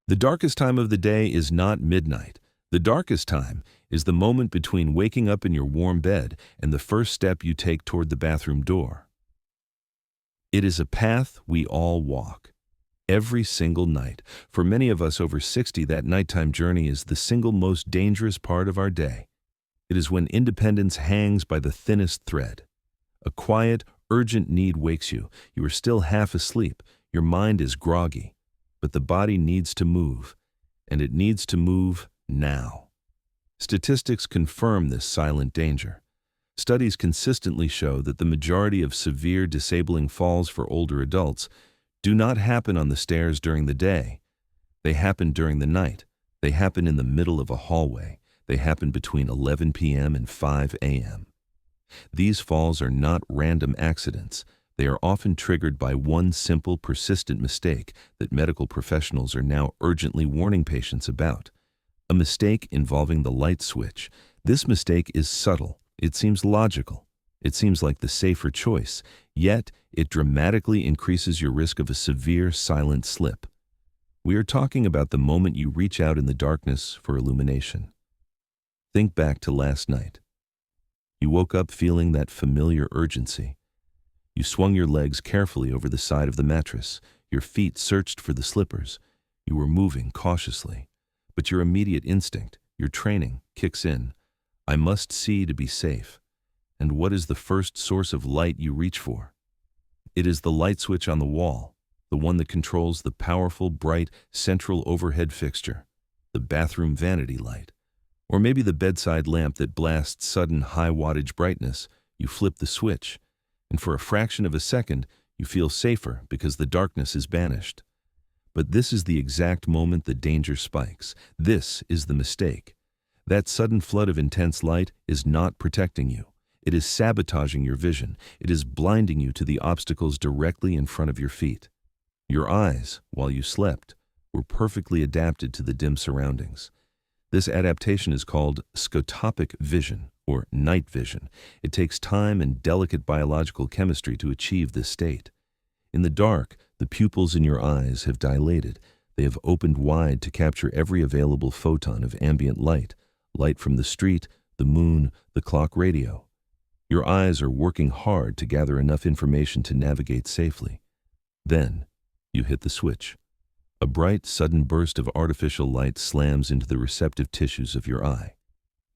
The darkest time of the day is not midnight. The darkest time is the moment between waking up in your warm bed and the first step you take toward the bathroom door. It is a path we all walk. Every single night. For many of us over 60, that nighttime journey is the single most dangerous part of our day. It is when independence hangs by the thinnest thread. A quiet, urgent need wakes you. You are still half asleep. Your mind is groggy. But the body needs to move, and it needs to move now. Statistics confirm this silent danger. Studies consistently show that the majority of severe disabling falls for older adults do not happen on the stairs during the day. They happen during the night. They happen in the middle of a hallway. They happen between 11 p.m. and 5 a.m. These falls are not random accidents. They are often triggered by one simple, persistent mistake that medical professionals are now urgently warning patients about. A mistake involving the light switch. This mistake is subtle. It seems logical. It seems like the safer choice. Yet, it dramatically increases your risk of a severe silent slip. We are talking about the moment you reach out in the darkness for illumination. Think back to last night. You woke up feeling that familiar urgency. You swung your legs carefully over the side of the mattress. Your feet searched for the slippers. You were moving cautiously. But your immediate instinct, your training, kicks in. I must see to be safe. And what is the first source of light you reach for? It is the light switch on the wall, the one that controls the powerful, bright, central overhead fixture, the bathroom vanity light. Or maybe the bedside lamp that blasts sudden high-wattage brightness. You flip the switch, and for a fraction of a second, you feel safer because the darkness is banished. But this is the exact moment the danger spikes. This is the mistake. That sudden flood of intense light is not protecting you. It is sabotaging your vision. It is blinding you to the obstacles directly in front of your feet. Your eyes, while you slept, were perfectly adapted to the dim surroundings. This adaptation is called scotopic vision, or night vision. It takes time and delicate biological chemistry to achieve this state. In the dark, the pupils in your eyes have dilated. They have opened wide to capture every available photon of ambient light, light from the street, the moon, the clock radio. Your eyes are working hard to gather enough information to navigate safely. Then, you hit the switch. A bright, sudden burst of artificial light slams into the receptive tissues of your eye.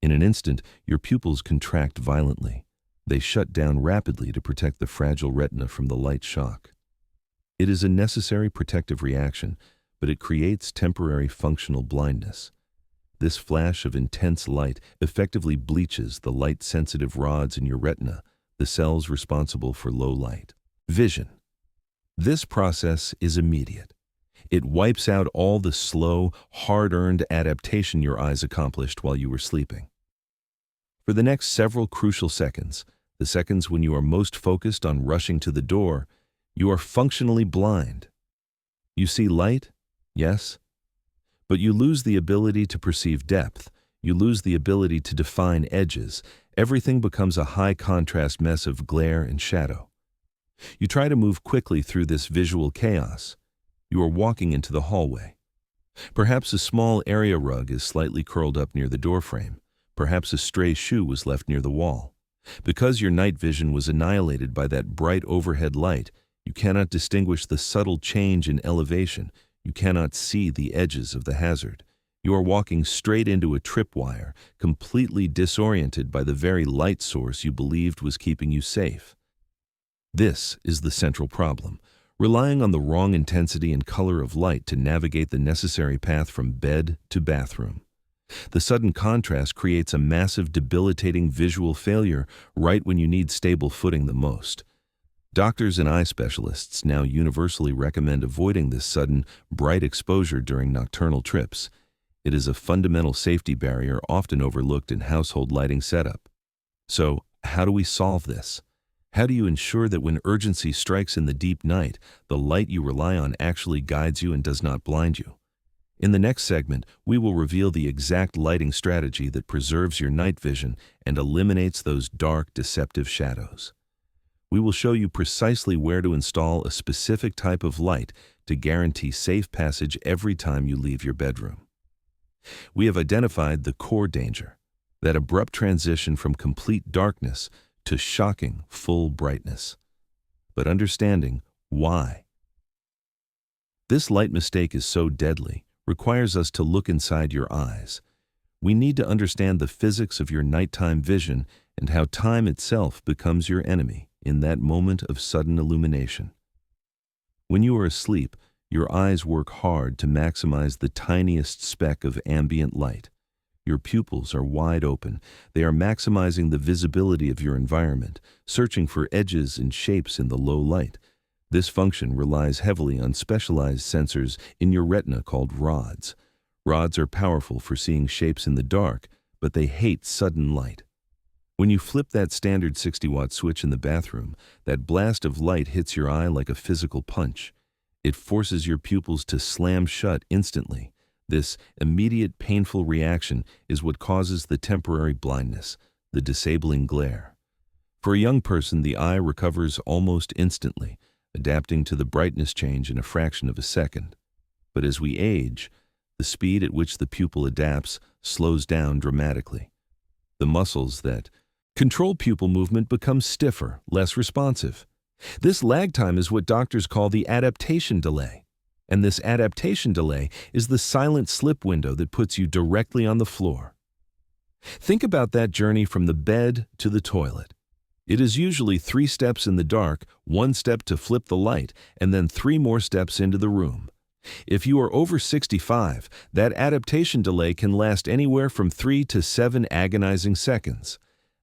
In an instant, your pupils contract violently. They shut down rapidly to protect the fragile retina from the light shock. It is a necessary protective reaction, but it creates temporary functional blindness. This flash of intense light effectively bleaches the light-sensitive rods in your retina, the cells responsible for low light vision. This process is immediate. It wipes out all the slow, hard-earned adaptation your eyes accomplished while you were sleeping. For the next several crucial seconds, the seconds when you are most focused on rushing to the door, you are functionally blind. You see light, yes, but you lose the ability to perceive depth. You lose the ability to define edges. Everything becomes a high-contrast mess of glare and shadow. You try to move quickly through this visual chaos. You are walking into the hallway. Perhaps a small area rug is slightly curled up near the doorframe. Perhaps a stray shoe was left near the wall. Because your night vision was annihilated by that bright overhead light, you cannot distinguish the subtle change in elevation. You cannot see the edges of the hazard. You are walking straight into a tripwire, completely disoriented by the very light source you believed was keeping you safe. This is the central problem. Relying on the wrong intensity and color of light to navigate the necessary path from bed to bathroom. The sudden contrast creates a massive, debilitating visual failure right when you need stable footing the most. Doctors and eye specialists now universally recommend avoiding this sudden, bright exposure during nocturnal trips. It is a fundamental safety barrier often overlooked in household lighting setup. So, how do we solve this? How do you ensure that when urgency strikes in the deep night, the light you rely on actually guides you and does not blind you? In the next segment, we will reveal the exact lighting strategy that preserves your night vision and eliminates those dark, deceptive shadows. We will show you precisely where to install a specific type of light to guarantee safe passage every time you leave your bedroom. We have identified the core danger, that abrupt transition from complete darkness to shocking full brightness. But understanding why this light mistake is so deadly requires us to look inside your eyes. We need to understand the physics of your nighttime vision and how time itself becomes your enemy in that moment of sudden illumination. When you are asleep, your eyes work hard to maximize the tiniest speck of ambient light. Your pupils are wide open. They are maximizing the visibility of your environment, searching for edges and shapes in the low light. This function relies heavily on specialized sensors in your retina called rods. Rods are powerful for seeing shapes in the dark, but they hate sudden light. When you flip that standard 60-watt switch in the bathroom, that blast of light hits your eye like a physical punch. It forces your pupils to slam shut instantly. This immediate painful reaction is what causes the temporary blindness, the disabling glare. For a young person, the eye recovers almost instantly, adapting to the brightness change in a fraction of a second. But as we age, the speed at which the pupil adapts slows down dramatically. The muscles that control pupil movement become stiffer, less responsive. This lag time is what doctors call the adaptation delay. And this adaptation delay is the silent slip window that puts you directly on the floor. Think about that journey from the bed to the toilet. It is usually 3 steps in the dark, 1 step to flip the light, and then 3 more steps into the room. If you are over 65, that adaptation delay can last anywhere from 3 to 7 agonizing seconds.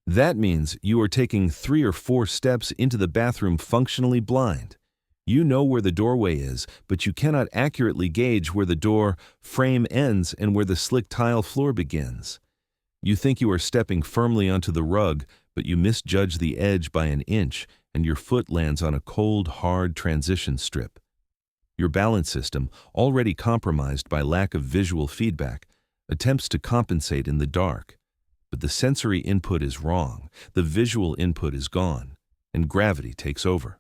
That means you are taking 3 or 4 steps into the bathroom functionally blind. You know where the doorway is, but you cannot accurately gauge where the door frame ends and where the slick tile floor begins. You think you are stepping firmly onto the rug, but you misjudge the edge by an inch, and your foot lands on a cold, hard transition strip. Your balance system, already compromised by lack of visual feedback, attempts to compensate in the dark. But the sensory input is wrong, the visual input is gone, and gravity takes over.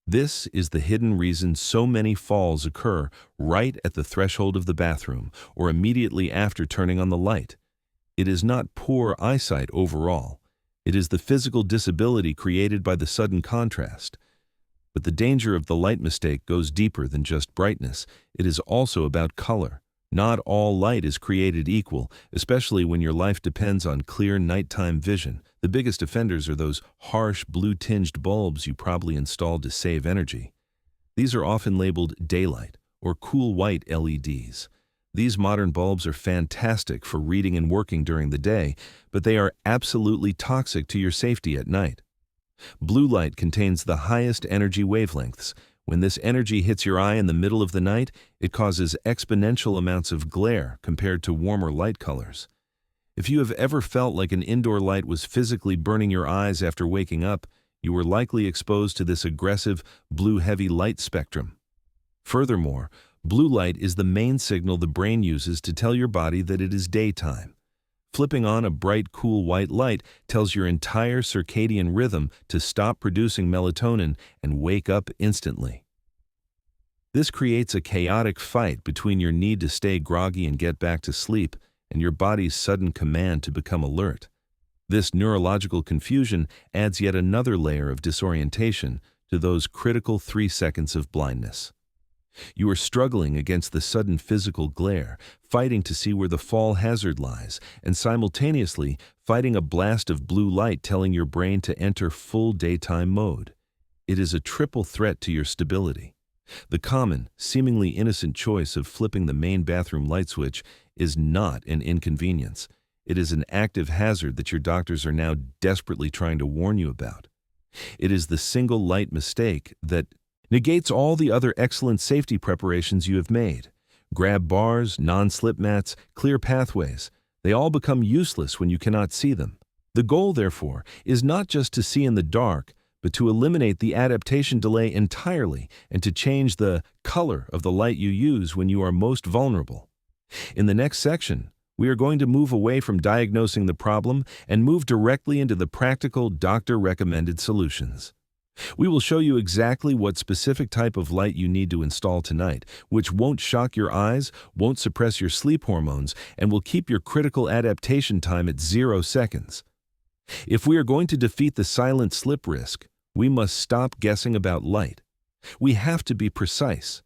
This is the hidden reason so many falls occur right at the threshold of the bathroom or immediately after turning on the light. It is not poor eyesight overall. It is the physical disability created by the sudden contrast. But the danger of the light mistake goes deeper than just brightness. It is also about color. Not all light is created equal, especially when your life depends on clear nighttime vision. The biggest offenders are those harsh blue-tinged bulbs you probably installed to save energy. These are often labeled daylight or cool white LEDs. These modern bulbs are fantastic for reading and working during the day, but they are absolutely toxic to your safety at night. Blue light contains the highest energy wavelengths. When this energy hits your eye in the middle of the night, it causes exponential amounts of glare compared to warmer light colors. If you have ever felt like an indoor light was physically burning your eyes after waking up, you were likely exposed to this aggressive blue-heavy light spectrum. Furthermore, blue light is the main signal the brain uses to tell your body that it is daytime. Flipping on a bright, cool white light tells your entire circadian rhythm to stop producing melatonin and wake up instantly. This creates a chaotic fight between your need to stay groggy and get back to sleep and your body's sudden command to become alert. This neurological confusion adds yet another layer of disorientation to those critical 3 seconds of blindness. You are struggling against the sudden physical glare, fighting to see where the fall hazard lies, and simultaneously fighting a blast of blue light telling your brain to enter full daytime mode. It is a triple threat to your stability. The common, seemingly innocent choice of flipping the main bathroom light switch is not an inconvenience. It is an active hazard that your doctors are now desperately trying to warn you about. It is the single light mistake that negates all the other excellent safety preparations you have made. Grab bars, non-slip mats, clear pathways. They all become useless when you cannot see them. The goal, therefore, is not just to see in the dark, but to eliminate the adaptation delay entirely and to change the color of the light you use when you are most vulnerable. In the next section, we are going to move away from diagnosing the problem and move directly into the practical doctor-recommended solutions. We will show you exactly what specific type of light you need to install tonight, which won't shock your eyes, won't suppress your sleep hormones, and will keep your critical adaptation time at 0 seconds. If we are going to defeat the silent slip risk, we must stop guessing about light. We have to be precise.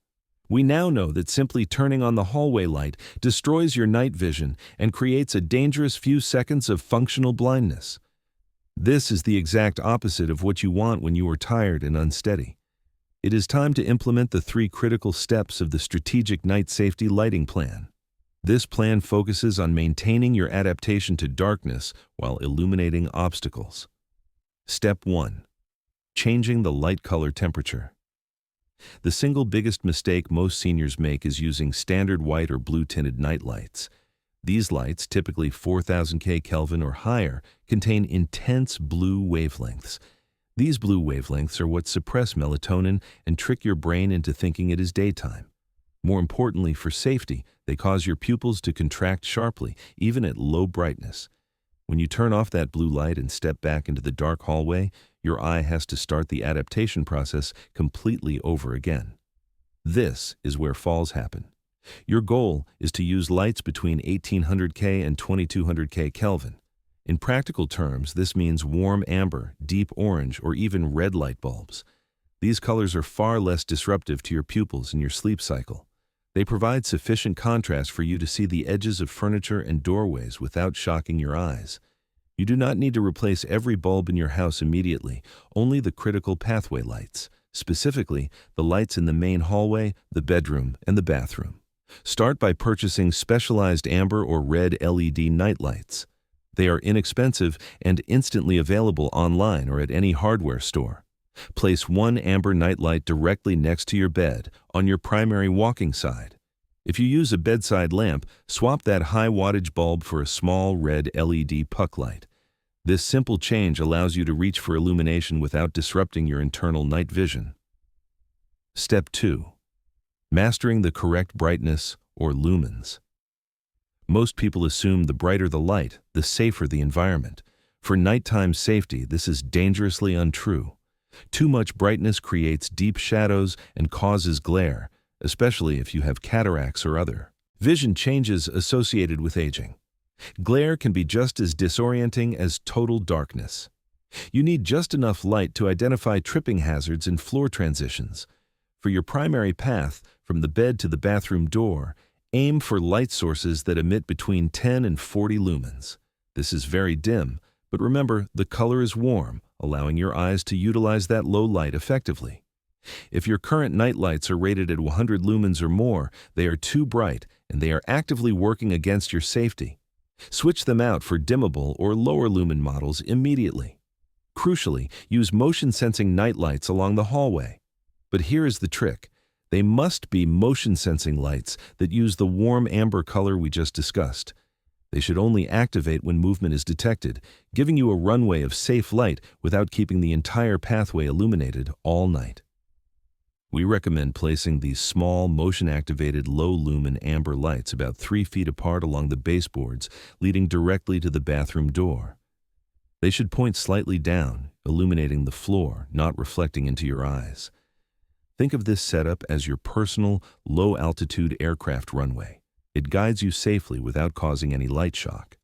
We now know that simply turning on the hallway light destroys your night vision and creates a dangerous few seconds of functional blindness. This is the exact opposite of what you want when you are tired and unsteady. It is time to implement the 3 critical steps of the strategic night safety lighting plan. This plan focuses on maintaining your adaptation to darkness while illuminating obstacles. Step 1. Changing the light color temperature. The single biggest mistake most seniors make is using standard white or blue-tinted night lights. These lights, typically 4000 Kelvin or higher, contain intense blue wavelengths. These blue wavelengths are what suppress melatonin and trick your brain into thinking it is daytime. More importantly, for safety, they cause your pupils to contract sharply, even at low brightness. When you turn off that blue light and step back into the dark hallway, your eye has to start the adaptation process completely over again. This is where falls happen. Your goal is to use lights between 1800 K and 2200 K Kelvin. In practical terms, this means warm amber, deep orange, or even red light bulbs. These colors are far less disruptive to your pupils and your sleep cycle. They provide sufficient contrast for you to see the edges of furniture and doorways without shocking your eyes. You do not need to replace every bulb in your house immediately, only the critical pathway lights, specifically the lights in the main hallway, the bedroom, and the bathroom. Start by purchasing specialized amber or red LED night lights. They are inexpensive and instantly available online or at any hardware store. Place one amber nightlight directly next to your bed, on your primary walking side. If you use a bedside lamp, swap that high wattage bulb for a small red LED puck light. This simple change allows you to reach for illumination without disrupting your internal night vision. Step 2. Mastering the correct brightness, or lumens. Most people assume the brighter the light, the safer the environment. For nighttime safety, this is dangerously untrue. Too much brightness creates deep shadows and causes glare, especially if you have cataracts or other vision changes associated with aging. Glare can be just as disorienting as total darkness. You need just enough light to identify tripping hazards and floor transitions. For your primary path, from the bed to the bathroom door, aim for light sources that emit between 10 and 40 lumens. This is very dim, but remember, the color is warm, allowing your eyes to utilize that low light effectively. If your current night lights are rated at 100 lumens or more, they are too bright and they are actively working against your safety. Switch them out for dimmable or lower lumen models immediately. Crucially, use motion-sensing night lights along the hallway. But here is the trick. They must be motion-sensing lights that use the warm amber color we just discussed. They should only activate when movement is detected, giving you a runway of safe light without keeping the entire pathway illuminated all night. We recommend placing these small, motion-activated, low-lumen amber lights about 3 feet apart along the baseboards, leading directly to the bathroom door. They should point slightly down, illuminating the floor, not reflecting into your eyes. Think of this setup as your personal, low-altitude aircraft runway. It guides you safely without causing any light shock.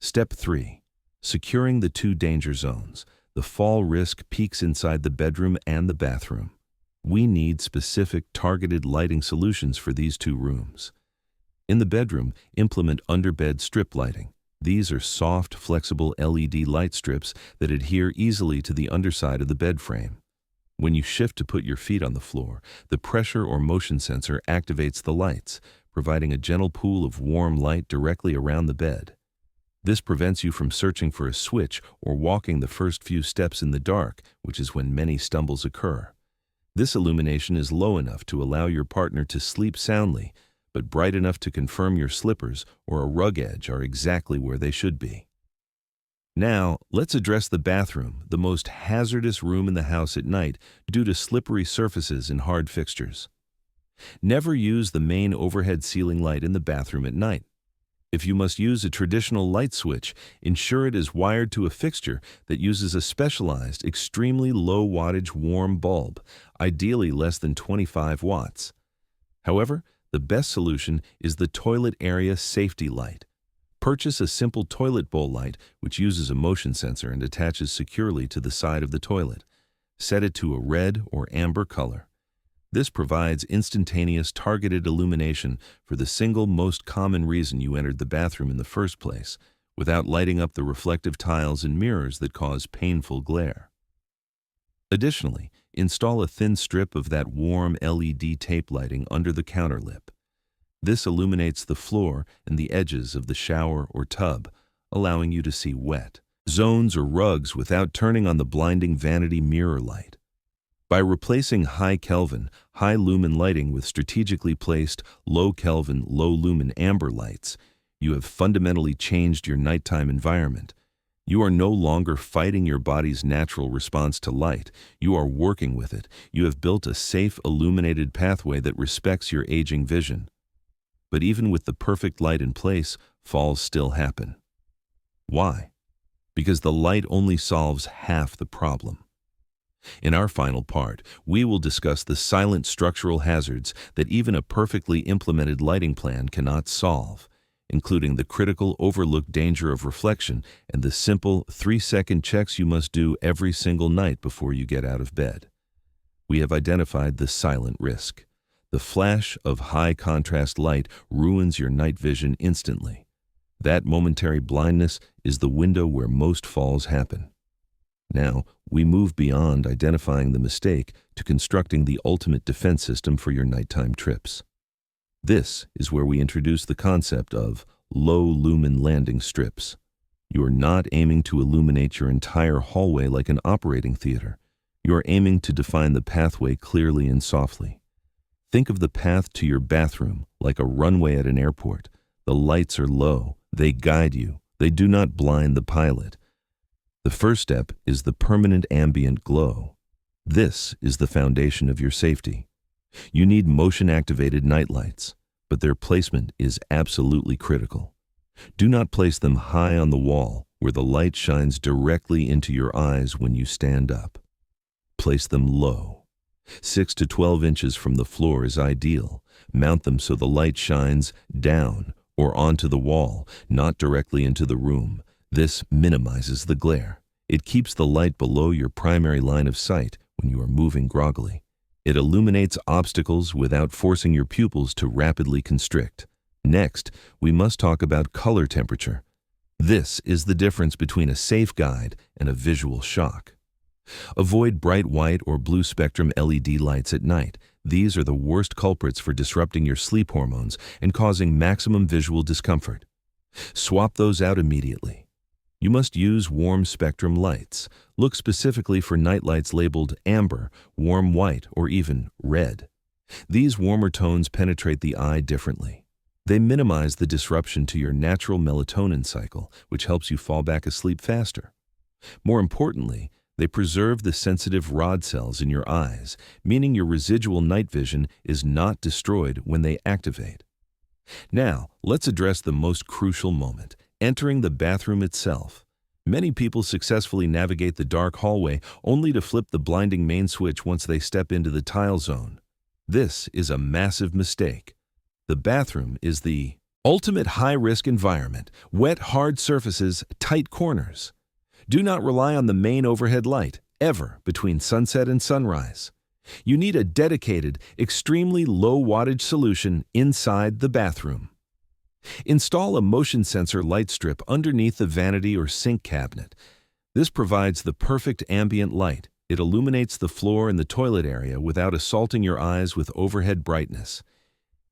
Step 3. Securing the 2 danger zones. The fall risk peaks inside the bedroom and the bathroom. We need specific, targeted lighting solutions for these 2 rooms. In the bedroom, implement underbed strip lighting. These are soft, flexible LED light strips that adhere easily to the underside of the bed frame. When you shift to put your feet on the floor, the pressure or motion sensor activates the lights, providing a gentle pool of warm light directly around the bed. This prevents you from searching for a switch or walking the first few steps in the dark, which is when many stumbles occur. This illumination is low enough to allow your partner to sleep soundly, but bright enough to confirm your slippers or a rug edge are exactly where they should be. Now, let's address the bathroom, the most hazardous room in the house at night due to slippery surfaces and hard fixtures. Never use the main overhead ceiling light in the bathroom at night. If you must use a traditional light switch, ensure it is wired to a fixture that uses a specialized, extremely low wattage warm bulb, ideally less than 25 watts. However, the best solution is the toilet area safety light. Purchase a simple toilet bowl light which uses a motion sensor and attaches securely to the side of the toilet. Set it to a red or amber color. This provides instantaneous targeted illumination for the single most common reason you entered the bathroom in the first place, without lighting up the reflective tiles and mirrors that cause painful glare. Additionally, install a thin strip of that warm LED tape lighting under the counter lip. This illuminates the floor and the edges of the shower or tub, allowing you to see wet zones or rugs without turning on the blinding vanity mirror light. By replacing high Kelvin, high lumen lighting with strategically placed low Kelvin, low lumen amber lights, you have fundamentally changed your nighttime environment. You are no longer fighting your body's natural response to light. You are working with it. You have built a safe, illuminated pathway that respects your aging vision. But even with the perfect light in place, falls still happen. Why? Because the light only solves half the problem. In our final part, we will discuss the silent structural hazards that even a perfectly implemented lighting plan cannot solve, including the critical overlooked danger of reflection and the simple 3-second checks you must do every single night before you get out of bed. We have identified the silent risk. The flash of high-contrast light ruins your night vision instantly. That momentary blindness is the window where most falls happen. Now, we move beyond identifying the mistake to constructing the ultimate defense system for your nighttime trips. This is where we introduce the concept of low-lumen landing strips. You are not aiming to illuminate your entire hallway like an operating theater. You are aiming to define the pathway clearly and softly. Think of the path to your bathroom like a runway at an airport. The lights are low. They guide you. They do not blind the pilot. The first step is the permanent ambient glow. This is the foundation of your safety. You need motion-activated nightlights, but their placement is absolutely critical. Do not place them high on the wall where the light shines directly into your eyes when you stand up. Place them low. 6 to 12 inches from the floor is ideal. Mount them so the light shines down or onto the wall, not directly into the room. This minimizes the glare. It keeps the light below your primary line of sight when you are moving groggily. It illuminates obstacles without forcing your pupils to rapidly constrict. Next, we must talk about color temperature. This is the difference between a safe guide and a visual shock. Avoid bright white or blue spectrum LED lights at night. These are the worst culprits for disrupting your sleep hormones and causing maximum visual discomfort. Swap those out immediately. You must use warm spectrum lights. Look specifically for nightlights labeled amber, warm white, or even red. These warmer tones penetrate the eye differently. They minimize the disruption to your natural melatonin cycle, which helps you fall back asleep faster. More importantly, they preserve the sensitive rod cells in your eyes, meaning your residual night vision is not destroyed when they activate. Now, let's address the most crucial moment, entering the bathroom itself. Many people successfully navigate the dark hallway only to flip the blinding main switch once they step into the tile zone. This is a massive mistake. The bathroom is the ultimate high-risk environment: wet, hard surfaces, tight corners. Do not rely on the main overhead light, ever, between sunset and sunrise. You need a dedicated, extremely low-wattage solution inside the bathroom. Install a motion sensor light strip underneath the vanity or sink cabinet. This provides the perfect ambient light. It illuminates the floor and the toilet area without assaulting your eyes with overhead brightness.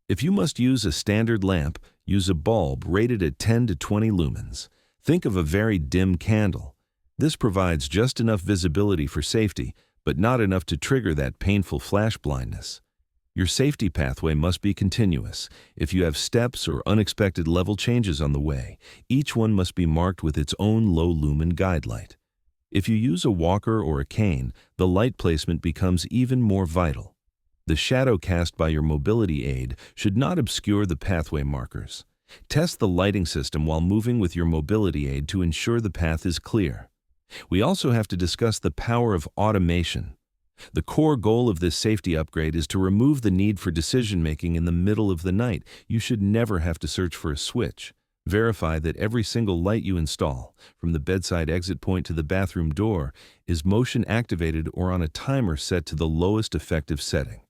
If you must use a standard lamp, use a bulb rated at 10 to 20 lumens. Think of a very dim candle. This provides just enough visibility for safety, but not enough to trigger that painful flash blindness. Your safety pathway must be continuous. If you have steps or unexpected level changes on the way, each one must be marked with its own low-lumen guide light. If you use a walker or a cane, the light placement becomes even more vital. The shadow cast by your mobility aid should not obscure the pathway markers. Test the lighting system while moving with your mobility aid to ensure the path is clear. We also have to discuss the power of automation. The core goal of this safety upgrade is to remove the need for decision-making in the middle of the night. You should never have to search for a switch. Verify that every single light you install, from the bedside exit point to the bathroom door, is motion-activated or on a timer set to the lowest effective setting.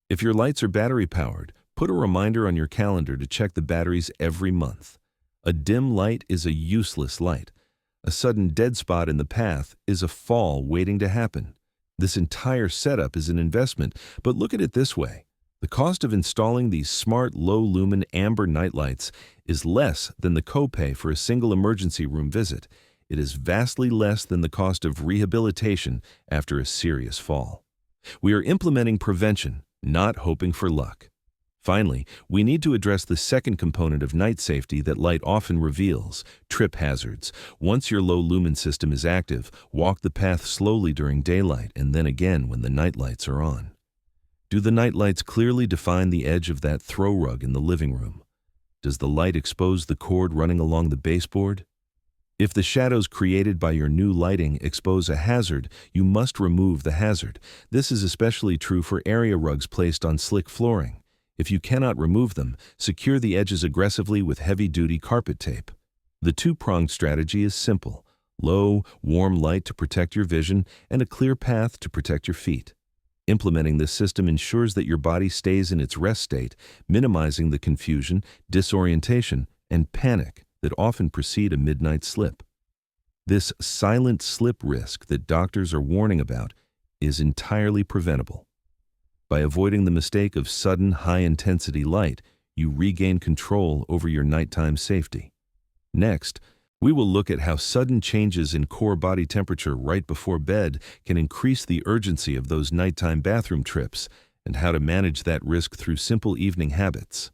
If your lights are battery-powered, put a reminder on your calendar to check the batteries every month. A dim light is a useless light. A sudden dead spot in the path is a fall waiting to happen. This entire setup is an investment, but look at it this way. The cost of installing these smart, low-lumen amber nightlights is less than the copay for a single emergency room visit. It is vastly less than the cost of rehabilitation after a serious fall. We are implementing prevention, not hoping for luck. Finally, we need to address the second component of night safety that light often reveals: trip hazards. Once your low-lumen system is active, walk the path slowly during daylight and then again when the night lights are on. Do the night lights clearly define the edge of that throw rug in the living room? Does the light expose the cord running along the baseboard? If the shadows created by your new lighting expose a hazard, you must remove the hazard. This is especially true for area rugs placed on slick flooring. If you cannot remove them, secure the edges aggressively with heavy-duty carpet tape. The two-pronged strategy is simple: low, warm light to protect your vision and a clear path to protect your feet. Implementing this system ensures that your body stays in its rest state, minimizing the confusion, disorientation, and panic that often precede a midnight slip. This silent slip risk that doctors are warning about is entirely preventable. By avoiding the mistake of sudden, high-intensity light, you regain control over your nighttime safety. Next, we will look at how sudden changes in core body temperature right before bed can increase the urgency of those nighttime bathroom trips, and how to manage that risk through simple evening habits.